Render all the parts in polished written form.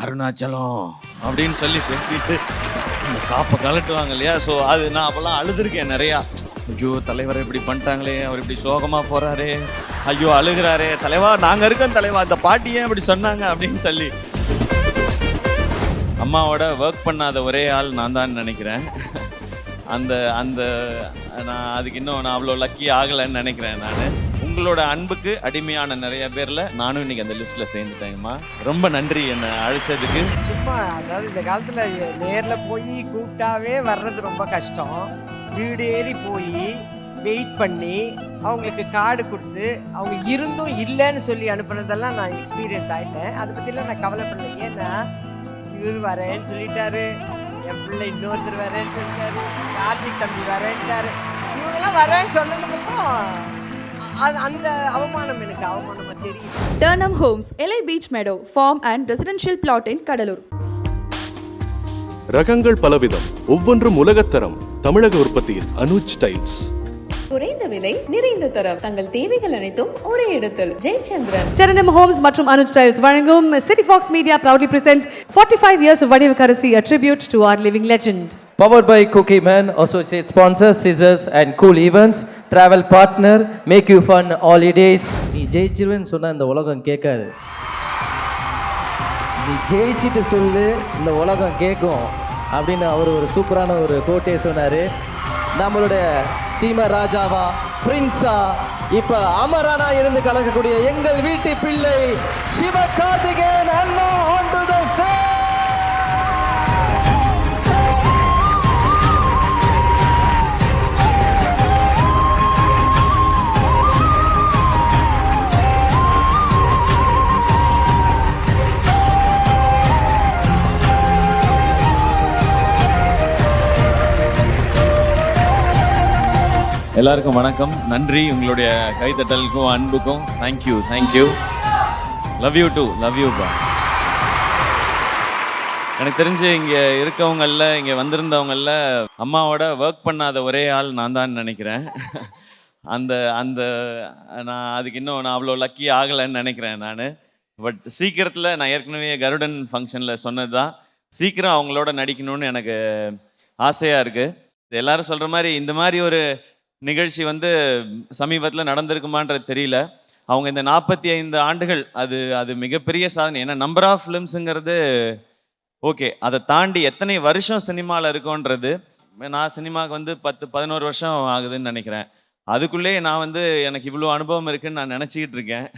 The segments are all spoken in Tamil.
அருணாச்சலம் அப்படின்னு சொல்லி பேசிட்டு இந்த காப்பை கலட்டுவாங்க இல்லையா. ஸோ அது நான் அப்போல்லாம் அழுதுருக்கேன் நிறையா. ஐயோ தலைவரை இப்படி பண்ணிட்டாங்களே, அவர் இப்படி சோகமாக போகிறாரே, ஐயோ அழுகிறாரே, தலைவா நாங்கள் இருக்கோம் தலைவா, அந்த பாட்டி ஏன் இப்படி சொன்னாங்க அப்படின்னு சொல்லி. அம்மாவோட ஒர்க் பண்ணாத ஒரே ஆள் நான் தான் நினைக்கிறேன். அந்த அந்த நான் அதுக்கு இன்னும் நான் அவ்வளோ லக்கி ஆகலைன்னு நினைக்கிறேன். நான் உங்களோட அன்புக்கு அடிமையான நிறைய பேரில் நானும் இன்னைக்கு அந்த லிஸ்ட்டில் சேர்ந்துட்டேங்கம்மா. ரொம்ப நன்றி என்னை அழைச்சதுக்கு. சும்மா அதாவது இந்த காலத்தில் நேரில் போய் கூப்பிட்டாவே வர்றது ரொம்ப கஷ்டம். வீடு ஏறி போய் வெயிட் பண்ணி அவங்களுக்கு கார்டு கொடுத்து அவங்க இருந்தும் இல்லைன்னு சொல்லி அனுப்புனதெல்லாம் நான் எக்ஸ்பீரியன்ஸ் ஆகிட்டேன். அதை பற்றிலாம் நான் கவலைப்படல. ஏன்னா இவர் வரேன்னு சொல்லிட்டாரு, என் பிள்ளை இன்னொருத்தர் வரேன்னு சொல்லிட்டாரு, கார்த்திக் தம்பி வரேன்ட்டாரு, இவங்கெல்லாம் வரேன்னு சொன்னதுக்கப்புறம் அந்த அவமானம் எனக்கு அவமானமா தெரியும். Turnham Homes, LA Beach Meadow, farm and residential plot in Kadalur. ரகங்கள் பலவிதம், ஒவ்வொன்றும் உலகத்தரம். தமிழக உற்பத்தியில் அனுஜ் ஸ்டைல்ஸ். குறைந்த விலை நிறைந்த தரம், தங்கள் தேவைகள் அனைத்தும் ஒரே இடத்தில். ஜெயச்சந்திரன். Turnham Homes மற்றும் அனுஜ் ஸ்டைல்ஸ் வழங்கும் City Fox Media proudly presents 45 years of Vadivakarasi, a tribute to our living legend. Powered by Cookie Man, associate sponsor Scissors and Cool Events, travel partner Make You Fun Holidays. நீ ஜெயிச்சிருவேன்னு சொன்னால் இந்த உலகம் கேட்காது. நீ ஜெயிச்சிட்டு சொல்லு, இந்த உலகம் கேட்கும் அப்படின்னு அவர் ஒரு சூப்பரான ஒரு கோட்டே சொன்னார். நம்மளுடைய சீம ராஜாவா பிரின்ஸா இப்போ அமரானா இருந்து கலக்கக்கூடிய எங்கள் வீட்டு பிள்ளை சிவகார்த்திகேயன் அண்ணா on to the stage. எல்லாருக்கும் வணக்கம். நன்றி உங்களுடைய கைத்தட்டலுக்கும் அன்புக்கும். Thank you thank you. Love you too. Love you பா. எனக்கு தெரிஞ்சு இங்கே இருக்கவங்களில், இங்கே வந்திருந்தவங்களில் அம்மாவோட ஒர்க் பண்ணாத ஒரே ஆள் நான் தான் நினைக்கிறேன். அந்த அந்த நான் அதுக்கு இன்னும் நான் அவ்வளோ லக்கி ஆகலைன்னு நினைக்கிறேன். நான் பட் சீக்கிரத்தில் நான் ஏற்கனவே கருடன் ஃபங்க்ஷனில் சொன்னது தான், சீக்கிரம் அவங்களோட நடிக்கணும்னு எனக்கு ஆசையாக இருக்குது. எல்லாரும் சொல்கிற மாதிரி இந்த மாதிரி ஒரு நிகழ்ச்சி வந்து சமீபத்தில் நடந்திருக்குமான்றது தெரியல. அவங்க இந்த 45 ஆண்டுகள் அது அது மிகப்பெரிய சாதனை. ஏன்னா நம்பர் ஆஃப் ஃபிலிம்ஸுங்கிறது ஓகே, அதை தாண்டி எத்தனை வருஷம் சினிமாவில் இருக்கோன்றது. நான் சினிமாவுக்கு வந்து 10-11 வருஷம் ஆகுதுன்னு நினைக்கிறேன். அதுக்குள்ளேயே நான் வந்து எனக்கு இவ்வளோ அனுபவம் இருக்குதுன்னு நான் நினச்சிக்கிட்டு இருக்கேன்.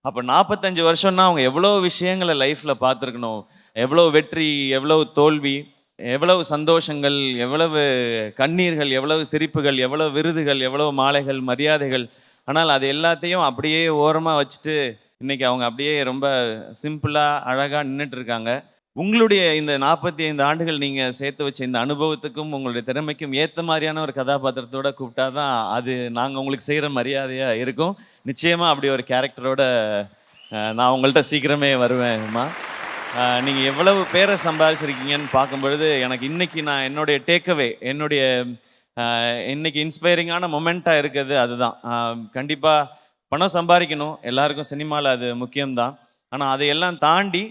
அப்போ 45 வருஷம்னா அவங்க எவ்வளோ விஷயங்களை லைஃப்பில் பார்த்துருக்கணும். எவ்வளோ வெற்றி, எவ்வளவு தோல்வி, எவ்வளவு சந்தோஷங்கள், எவ்வளவு கண்ணீர்கள், எவ்வளவு சிரிப்புகள், எவ்வளவு விருதுகள், எவ்வளவு மாலைகள், மரியாதைகள். ஆனால் அது எல்லாத்தையும் அப்படியே ஓரமாக வச்சுட்டு இன்றைக்கி அவங்க அப்படியே ரொம்ப சிம்பிளாக அழகாக நின்றுட்டுருக்காங்க. உங்களுடைய இந்த 45 ஆண்டுகள் நீங்கள் சேர்த்து வச்ச இந்த அனுபவத்துக்கும் உங்களுடைய திறமைக்கும் ஏற்ற மாதிரியான ஒரு கதாபாத்திரத்தோடு கூப்பிட்டா தான் அது நாங்கள் உங்களுக்கு செய்கிற மரியாதையாக இருக்கும். நிச்சயமாக அப்படி ஒரு கேரக்டரோட நான் உங்கள்கிட்ட சீக்கிரமே வருவேன்மா. நீங்கள் எவ்வளவு பேரை சம்பாதிச்சிருக்கீங்கன்னு பார்க்கும்பொழுது எனக்கு இன்றைக்கி நான் என்னுடைய டேக்அவே, என்னுடைய இன்றைக்கி இன்ஸ்பைரிங்கான மொமெண்ட்டாக இருக்குது அதுதான். கண்டிப்பாக பணம் சம்பாதிக்கணும், எல்லாருக்கும் சினிமாவில் அது முக்கியம்தான். ஆனால் அதையெல்லாம் தாண்டி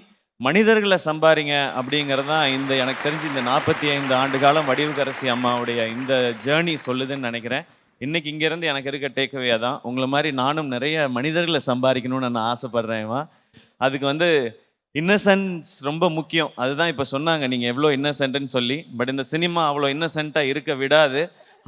மனிதர்களை சம்பாதிங்க அப்படிங்கிறது தான் இந்த எனக்கு தெரிஞ்சு இந்த 45 ஆண்டு காலம் வடிவுக்கரசி அம்மாவுடைய இந்த ஜேர்னி சொல்லுதுன்னு நினைக்கிறேன். இன்றைக்கி இங்கேருந்து எனக்கு இருக்க டேக்அவே தான். உங்களை மாதிரி நானும் நிறைய மனிதர்களை சம்பாதிக்கணும்னு நான் ஆசைப்பட்றேன்மா. அதுக்கு வந்து இன்னசென்ஸ் ரொம்ப முக்கியம். அதுதான் இப்போ சொன்னாங்க நீங்கள் எவ்வளோ இன்னசென்ட்டுன்னு சொல்லி. பட் இந்த சினிமா அவ்வளோ இன்னசென்ட்டாக இருக்க விடாது.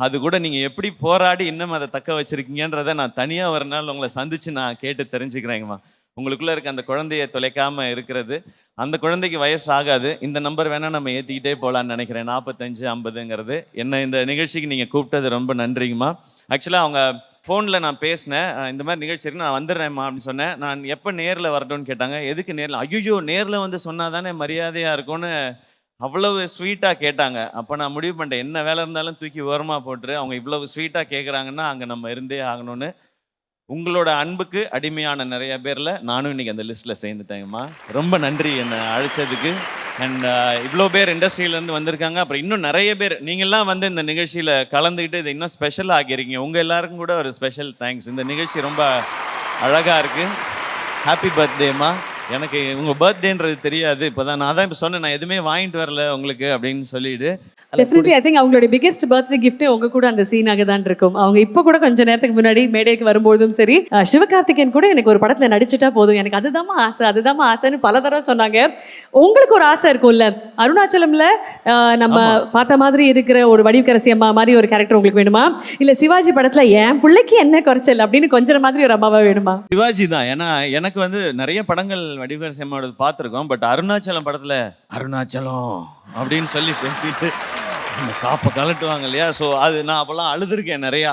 அது கூட நீங்கள் எப்படி போராடி இன்னும் அதை தக்க வச்சுருக்கீங்கன்றதை நான் தனியாக ஒரு நாள் உங்களை சந்தித்து நான் கேட்டு தெரிஞ்சுக்கிறேங்கம்மா. உங்களுக்குள்ளே இருக்க அந்த குழந்தைய தொலைக்காமல் இருக்கிறது. அந்த குழந்தைக்கு வயசு ஆகாது. இந்த நம்பர் வேணால் நம்ம ஏற்றிக்கிட்டே போகலான்னு நினைக்கிறேன். 45-50ங்கிறது. என்ன இந்த நிகழ்ச்சிக்கு நீங்கள் கூப்பிட்டது ரொம்ப நன்றிங்கம்மா. ஆக்சுவலாக அவங்க ஃபோனில் நான் பேசினேன், இந்த மாதிரி நிகழ்ச்சி இருக்கு, நான் வந்துடுறேம்மா அப்படின்னு சொன்னேன். நான் எப்போ நேரில் வரட்டும்னு கேட்டாங்க. எதுக்கு நேரில்? ஐயோ நேரில் வந்து சொன்னால் தானே மரியாதையாக இருக்கும்னு அவ்வளவு ஸ்வீட்டாக கேட்டாங்க. அப்போ நான் முடிவு பண்ணிட்டேன், என்ன வேலை இருந்தாலும் தூக்கி ஓரமாக போட்டுரு, அவங்க இவ்வளவு ஸ்வீட்டாக கேட்குறாங்கன்னா அங்கே நம்ம இருந்தே ஆகணும்னு. உங்களோட அன்புக்கு அடிமையான நிறைய பேரில் நானும் இன்றைக்கி அந்த லிஸ்ட்டில் சேர்ந்துட்டேங்கம்மா. ரொம்ப நன்றி என்னை அழைச்சதுக்கு. அண்ட் இவ்வளோ பேர் இண்டஸ்ட்ரியிலேருந்து வந்திருக்காங்க. அப்புறம் இன்னும் நிறைய பேர் நீங்கள்லாம் வந்து இந்த நிகழ்ச்சியில் கலந்துக்கிட்டு இதை இன்னும் ஸ்பெஷல் ஆக்கியிருக்கீங்க. உங்கள் எல்லாருக்கும் கூட ஒரு ஸ்பெஷல் தேங்க்ஸ். இந்த நிகழ்ச்சி ரொம்ப அழகாக இருக்குது. ஹாப்பி பர்த்டேம்மா. எனக்கு உங்கள் பர்த்டேன்றது தெரியாது. இப்போ தான் நான் இப்போ சொன்னேன், நான் எதுவுமே வாங்கிட்டு வரல உங்களுக்கு அப்படின்னு சொல்லிட்டு. டெஃபினெட்லி ஐ திங்க் அவங்களுடைய பிகெஸ்ட் பர்த்டே கிஃப்ட்டே உங்க கூட அந்த சீனாக தான் இருக்கும். அவங்க இப்போ கூட கொஞ்ச நேரத்துக்கு முன்னாடி மேடைக்கு வரும்போதும் சரி, சிவகார்த்திகேயன் கூட எனக்கு ஒரு படத்துல நடிச்சுட்டா போதும், எனக்கு அதுதாம்மா ஆசைன்னு பல தடவை சொன்னாங்க. உங்களுக்கு ஒரு ஆசை இருக்கும்ல, அருணாச்சலம்ல நம்ம பார்த்த மாதிரி இருக்கிற ஒரு வடிவுக்கரசி அம்மா மாதிரி ஒரு கேரக்டர் உங்களுக்கு வேணுமா, இல்ல சிவாஜி படத்துல என் பிள்ளைக்கு என்ன குறைச்சல் அப்படின்னு கொஞ்சம் மாதிரி ஒரு அம்மாவா வேணுமா? சிவாஜி தான். ஏன்னா எனக்கு வந்து நிறைய படங்கள் வடிவகரசி அம்மாவோட பார்த்துருக்கோம். பட் அருணாச்சலம் படத்தில் அருணாச்சலம் அப்படின்னு சொல்லி பேசிட்டு அந்த காப்பை கலட்டுவாங்க இல்லையா. ஸோ அது நான் அப்போல்லாம் அழுதுருக்கேன் நிறையா.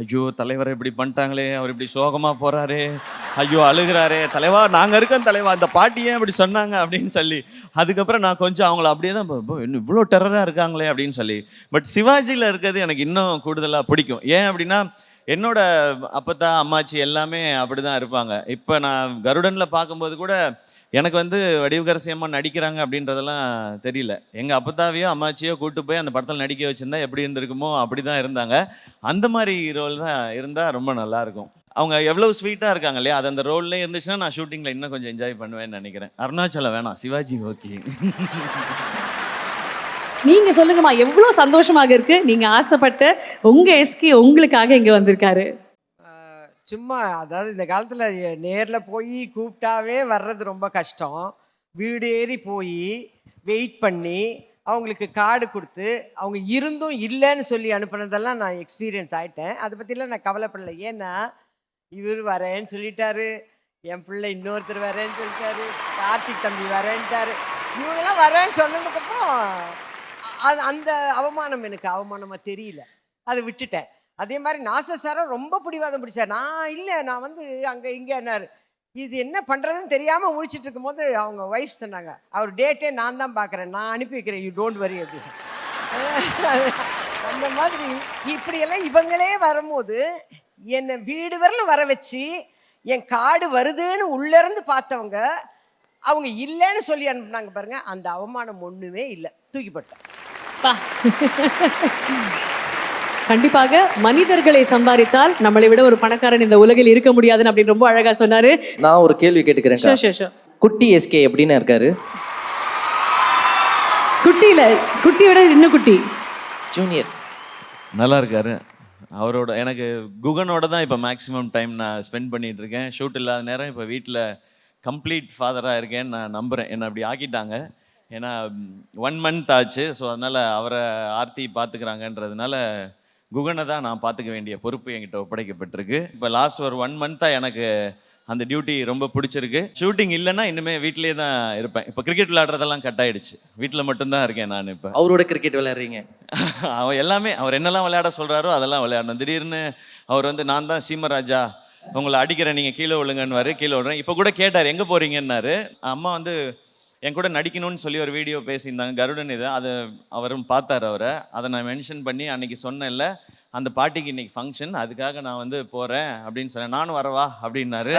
ஐயோ தலைவரை இப்படி பண்ணிட்டாங்களே, அவர் இப்படி சோகமாக போகிறாரு, ஐயோ அழுகிறாரே தலைவா, நாங்கள் இருக்கோம் தலைவா, அந்த பாட்டி ஏன் இப்படி சொன்னாங்க அப்படின்னு சொல்லி. அதுக்கப்புறம் நான் கொஞ்சம் அவங்கள அப்படியே தான் இன்னும் இவ்வளோ டெரராக இருக்காங்களே அப்படின்னு சொல்லி. பட் சிவாஜியில் இருக்கிறது எனக்கு இன்னும் கூடுதலாக பிடிக்கும். ஏன் அப்படின்னா என்னோட அப்பத்தா அம்மாச்சி எல்லாமே அப்படி தான் இருப்பாங்க. இப்போ நான் கருடனில் பார்க்கும்போது கூட எனக்கு வந்து வடிவுக்கரசி அம்மா நடிக்கிறாங்க அப்படின்றதெல்லாம் தெரியல. எங்கள் அப்பத்தாவையோ அம்மாச்சியோ கூப்பிட்டு போய் அந்த படத்தில் நடிக்க வச்சுருந்தா எப்படி இருந்திருக்குமோ அப்படி தான் இருந்தாங்க. அந்த மாதிரி ரோல் தான் இருந்தால் ரொம்ப நல்லாயிருக்கும். அவங்க எவ்வளோ ஸ்வீட்டாக இருக்காங்க இல்லையா, அது அந்த ரோல்லே இருந்துச்சுன்னா நான் ஷூட்டிங்கில் இன்னும் கொஞ்சம் என்ஜாய் பண்ணுவேன்னு நினைக்கிறேன். அருணாச்சலம் வேணாம், சிவாஜி ஓகே. நீங்க சொல்லுங்கம்மா, எவ்வளோ சந்தோஷமாக இருக்கு நீங்க ஆசைப்பட்ட உங்க எஸ்கே உங்களுக்காக இங்க வந்திருக்காரு. சும்மா அதாவது இந்த காலத்தில் நேரில் போய் கூப்பிட்டாவே வர்றது ரொம்ப கஷ்டம். வீடு ஏறி போய் வெயிட் பண்ணி அவங்களுக்கு கார்டு கொடுத்து அவங்க இருந்தும் இல்லைன்னு சொல்லி அனுப்புனதெல்லாம் நான் எக்ஸ்பீரியன்ஸ் ஆகிட்டேன். அதை பற்றிலாம் நான் கவலைப்படலை. ஏன்னா இவர் வரேன்னு சொல்லிட்டாரு, என் பிள்ளை இன்னொருத்தர் வரேன்னு சொல்லிட்டாரு, கார்த்திக் தம்பி வரேன்ட்டாரு, இவங்கெல்லாம் வரேன்னு சொன்னதுக்கப்புறம் அந்த அவமானம் எனக்கு அவமானமாக தெரியல, அதை விட்டுட்டேன். அதே மாதிரி நாசர் சாரும் ரொம்ப பிடிவாதம் பிடிச்சார். நான் இல்லை, நான் வந்து அங்கே இங்கே என்னார், இது என்ன பண்ணுறதுன்னு தெரியாமல் முடிச்சுட்டு இருக்கும்போது அவங்க ஒய்ஃப் சொன்னாங்க, அவர் டேட்டே நான் தான் பார்க்குறேன், நான் அனுப்பி வைக்கிறேன், யூ டோன்ட் வரி அப்படின்னு. அந்த மாதிரி இப்படியெல்லாம் இவங்களே வரும்போது என்னை வீடு வரலும் வர வச்சு என் கார்டு வருதுன்னு உள்ளேருந்து பார்த்தவங்க அவங்க இல்லைன்னு சொல்லி அனுப்புனாங்க பாருங்க, அந்த அவமானம் ஒன்றுமே இல்லை, தூக்கிப்பட்டேன். கண்டிப்பாக மனிதர்களை சம்பாதித்தால் நம்மளை விட ஒரு பணக்காரன் இந்த உலகில் இருக்க முடியாதுன்னு அப்படின்னு ரொம்ப அழகா சொன்னாரு. நான் ஒரு கேள்வி கேட்டுக்கிறேன். குட்டி எஸ்கே எப்படின்னு இருக்காரு? குட்டியில குட்டியோட இன்னும் குட்டி ஜூனியர் நல்லா இருக்காரு. அவரோட எனக்கு குகனோட தான் இப்போ மேக்ஸிமம் டைம் நான் ஸ்பெண்ட் பண்ணிட்டு இருக்கேன். ஷூட் இல்லாத நேரம் இப்போ வீட்டில் கம்ப்ளீட் ஃபாதராக இருக்கேன்னு நான் நம்புகிறேன். என்னை அப்படி ஆக்கிட்டாங்க. ஏன்னா 1 month ஆச்சு. ஸோ அதனால் அவரை ஆர்த்தி பார்த்துக்கிறாங்கன்றதுனால குகனை தான் நான் பார்த்துக்க வேண்டிய பொறுப்பு என்கிட்ட ஒப்படைக்கப்பட்டிருக்கு. இப்போ லாஸ்ட் ஒரு 1 month எனக்கு அந்த டியூட்டி ரொம்ப பிடிச்சிருக்கு. ஷூட்டிங் இல்லைன்னா இன்னுமே வீட்டிலே தான் இருப்பேன். இப்போ கிரிக்கெட் விளையாடுறதெல்லாம் கட் ஆகிடுச்சு, வீட்டில் மட்டும்தான் இருக்கேன் நான். இப்போ அவரோட கிரிக்கெட் விளையாடுறீங்க? அவர் எல்லாமே அவர் என்னெல்லாம் விளையாட சொல்கிறாரோ அதெல்லாம் விளையாடணும். திடீர்னு அவர் வந்து நான் தான் சீமராஜா, உங்களை அடிக்கிறேன், நீங்கள் கீழே விழுங்கன்னு கீழே விழுறேன். இப்போ கூட கேட்டார் எங்கே போகிறீங்கன்னாரு. அம்மா வந்து என் கூட நடிக்கணும்னு சொல்லி ஒரு வீடியோ பேசியிருந்தாங்க, கருடன் இது. அதை அவரும் பார்த்தார். அவரை அதை நான் மென்ஷன் பண்ணி அன்றைக்கி சொன்னேன்ல, அந்த பாட்டிக்கு இன்னைக்கு ஃபங்க்ஷன், அதுக்காக நான் வந்து போகிறேன் அப்படின்னு சொன்னேன். நானும் வரவா அப்படின்னாரு.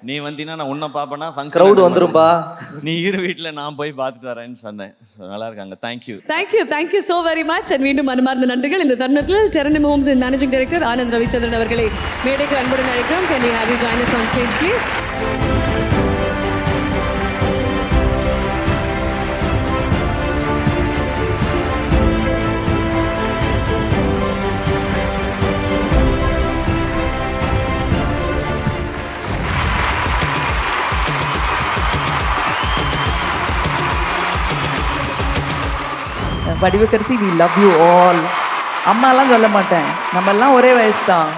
நீ வந்தீங்கன்னா நான் உன்னை பார்ப்பேன்னா ஃபங்க்ஷன் க்ரௌட் வந்துரும்பா, நீ இரு வீட்டில் நான் போய் பார்த்துட்டு வரேன்னு சொன்னேன். நல்லா இருக்காங்க. Thank you so very much. And மீண்டும் மனமார்ந்த நன்றிகள். இந்த தருணத்தில் Saranyam Homes managing director Anand Ravichandran அவர்களை மேடைக்கு அன்புடன் அழைக்கிறோம். Can we have you join us on stage, please? Vadivukkarasi, we love you all. அம்மாலாம் சொல்ல மாட்டேன், நம்ம எல்லாம் ஒரே வயசு தான்.